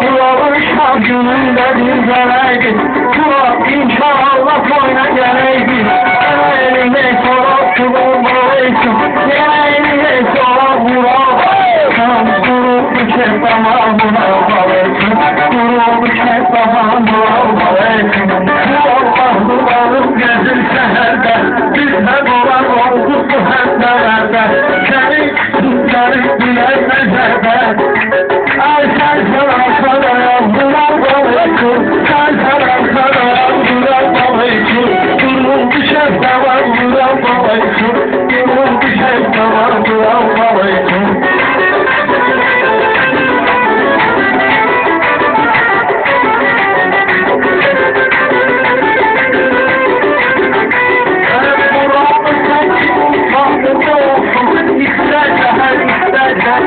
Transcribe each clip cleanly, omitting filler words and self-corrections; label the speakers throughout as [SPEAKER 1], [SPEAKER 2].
[SPEAKER 1] Kulağın şarkının da düzeleydi. Kulak inşallah boyuna geleydi. Eline sola kulağın eline sola vuralım. Kurulmuş hep tamamına balayım. Kurulmuş hep tamamına balayım. Allah'ım varım gözüm seherde. Biz hep olan olduk bu hep nelerde. Seni tutları bilen mezerde. Ay sen sana yazdılar balayım. Sen sana yazdılar balayım. Kurulmuş hep tamamına balayım. Kurulmuş hep tamamına balayım.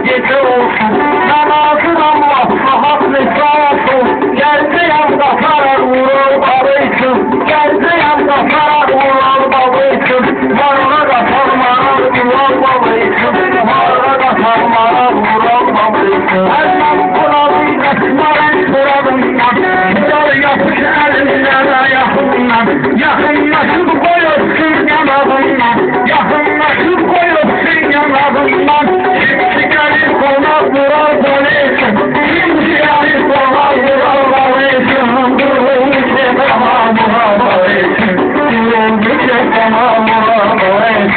[SPEAKER 1] Gece olsun, namazın Allah, rahat ve sağ olsun. Gelse yanda sarar vurur babıysın, gelse yanda sarar vurur babıysın. Varına da sarmarar vurur babıysın, varına da sarmarar vurur babıysın. Elman kuralıyla, maren kuralıyla, yol yapış elinden ayakından. Yakınlaşıp koyuyorsun yanağından, yakınlaşıp koyuyorsun yanağından. Konak vural balayım, kimsiyari konak vural balayım. Durulmuş hep tamamına balayım, durulmuş hep tamamına balayım.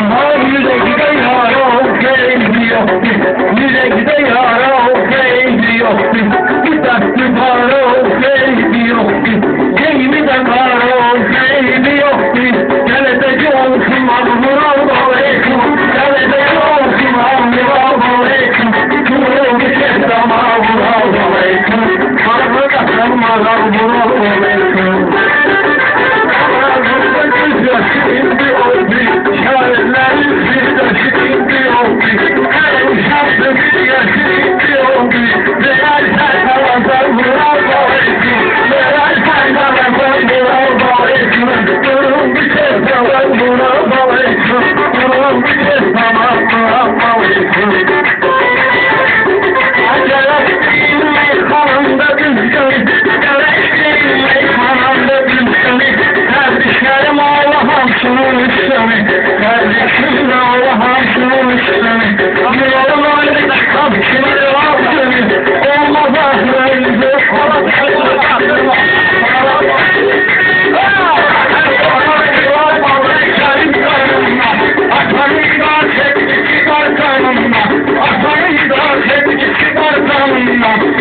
[SPEAKER 1] Yürekte yara o keyfi yoktu, yürekte yara o keyfi yoktu. Bir tatlı para o keyfi yoktu, gemide para o keyfi yoktu. Gelecek olsun vural balayım, gelecek olsun vural balayım. Kurulmuş hep tamamına balayım, karnına sarmalar vural balayım. Ağzımda göz yaşı indi oldu, şairlerin sizdesi indi oldu. Her uşaklı bir yaşı indi oldu, değer sen kalasar vural balayım. Değer sen kalasar vural balayım. Kurulmuş hep tamamına balayım, kurulmuş hep tamamına balayım. Kanımda düzgün, gerektiğin kanımda düzgün. Kardeşlerim Allah'ım şunun üstüne, kardeşim Allah'ım şunun üstüne. Yolun önünde kapçıları altını, olmaz ahırınızı, kolatırma.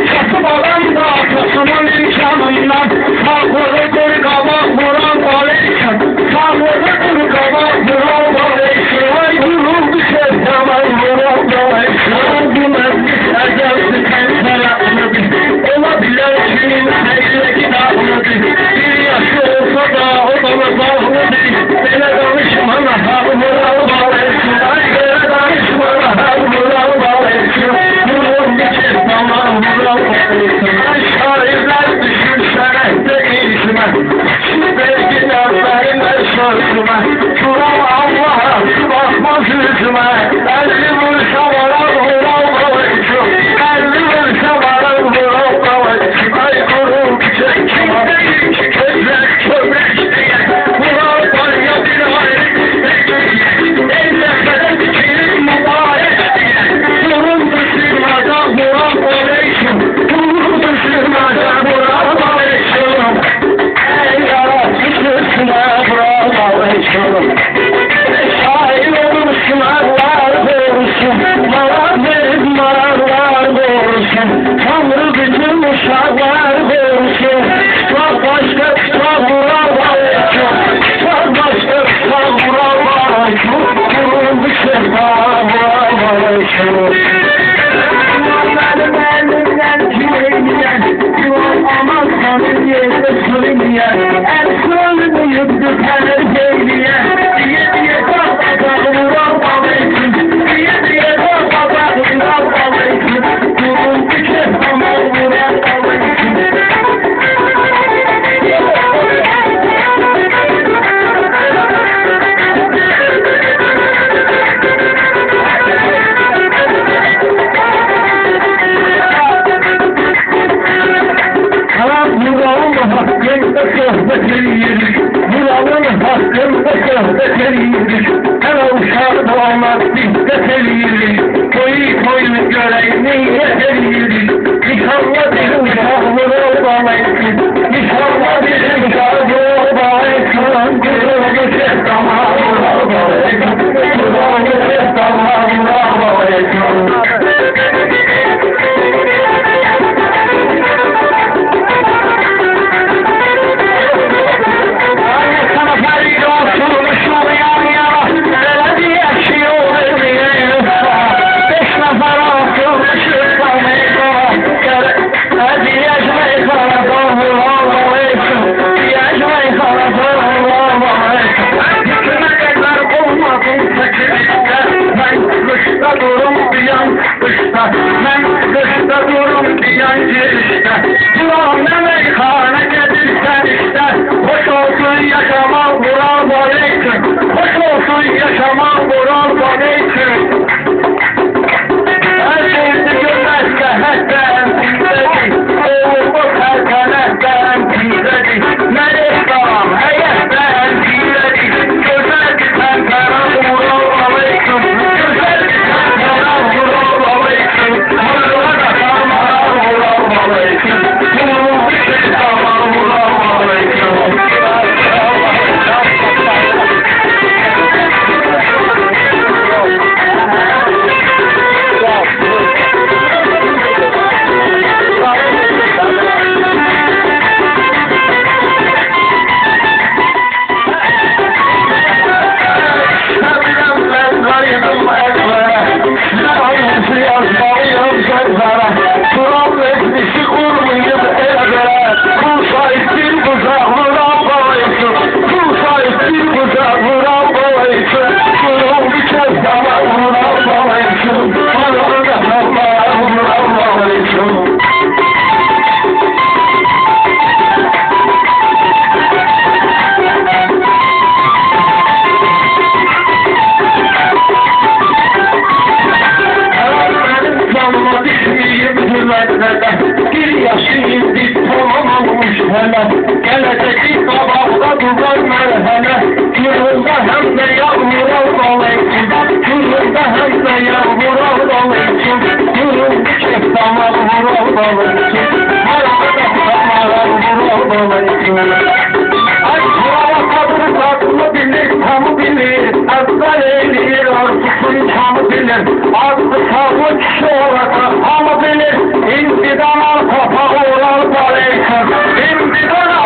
[SPEAKER 1] Çatıp alan da atasının imkanından, sağlıdır kabak vuran balayım, sağlıdır kabak vuran balayım. Ay vuruldu sevdalar vuran balayım. Bu meclis ecelse kenser atmadı, olabilir kimin seyle kitapmadı. Bir yaşı olsa da o bana bağlıdı, böyle danışmana hal vuran balayım. Ay böyle danışmana hal vuran balayım. Vuruldu sevdalar vuran balayım. Ay şairler düşünsene değişme, belki dertlerine sözüme. Şuram Allah'a bakmaz yüzüme, elli vursa varan vural balayım. Elli vursa varan vural balayım. Ay kurul çiçek değil ki gözler çömlek diye, vural balya bir ayrı istek. Ellerde dikilin mübarek diye, durun dışırmada vural balayım. Durun dışırmada vural balayım. Ey yaratıcısına vural balayım. Şair olursun Allah olsun. söhbet edirik, hele uşaqda olmaz diqqət edirik, toyu görək niyyət edirik, inşallah bir uşaqlıq olmalıyız, inşallah bir uşaqlıq olmalıyız, qırıldı sevdamlar olmalıyız, qırıldı sevdamlar olmalıyız. Ben kışta durum diyen girişte, Duran ne meyhane gedirsen işte, hoş olsun yaşamak Vural Aleyküm, hoş olsun yaşamak Vural Aleyküm. Her şeyde görmezse hette emsindedir, oğlu terkenette emsindedir, melek dağım heyette emsindedir, güzel bir tenkere Vural Aleyküm, güzel bir tenkere Vural Aleyküm. Bir yaşayım bir tamam olmuş hele, gelecek sabahta duvar merhele, Kırılda hem de yağmur olmalıyım, Kırılda hem de yağmur olmalıyım, Kırıldı çektamar vur olmalıyım, Harada tamara vur olmalıyım. Ay hava tatlı bilir, tam bilir, Azlar eğilir, arzusunu tam bilir, Arzu sağlık şu orada ama bilir, İntidana kafa Vural Aleyküm, İntidana